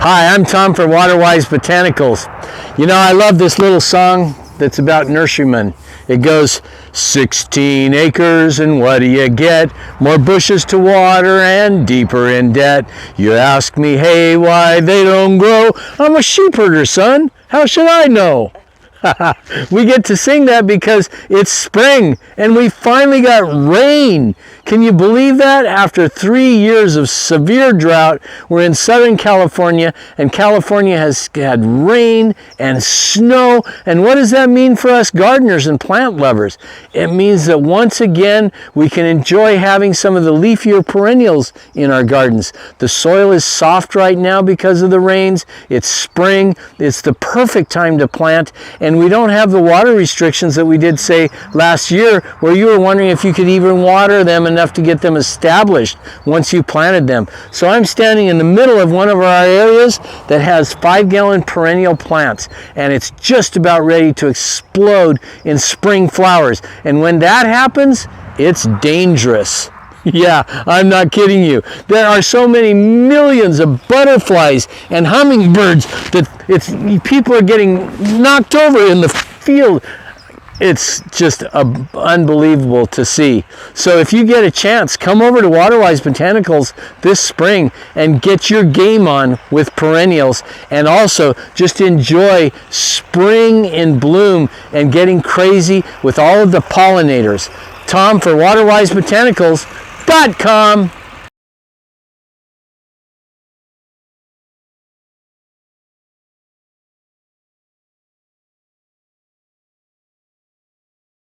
Hi, I'm Tom for Waterwise Botanicals. You know, I love this little song that's about nurserymen. It goes, 16 acres and what do you get? More bushes to water and deeper in debt. You ask me, hey, why they don't grow? I'm a sheep herder, son. How should I know? We get to sing that because it's spring and we finally got rain. Can you believe that? After 3 years of severe drought, we're in Southern California, and California has had rain and snow. And what does that mean for us gardeners and plant lovers? It means that once again, we can enjoy having some of the leafier perennials in our gardens. The soil is soft right now because of the rains. It's spring. It's the perfect time to plant. And we don't have the water restrictions that we did, say, last year, where you were wondering if you could even water them enough to get them established once you planted them. So I'm standing in the middle of one of our areas that has 5-gallon perennial plants, and it's just about ready to explode in spring flowers. And when that happens, it's dangerous. Yeah, I'm not kidding you. There are so many millions of butterflies and hummingbirds that people are getting knocked over in the field. It's just unbelievable to see. So if you get a chance, come over to Waterwise Botanicals this spring and get your game on with perennials, and also just enjoy spring in bloom and getting crazy with all of the pollinators. Tom for WaterwiseBotanicals.com.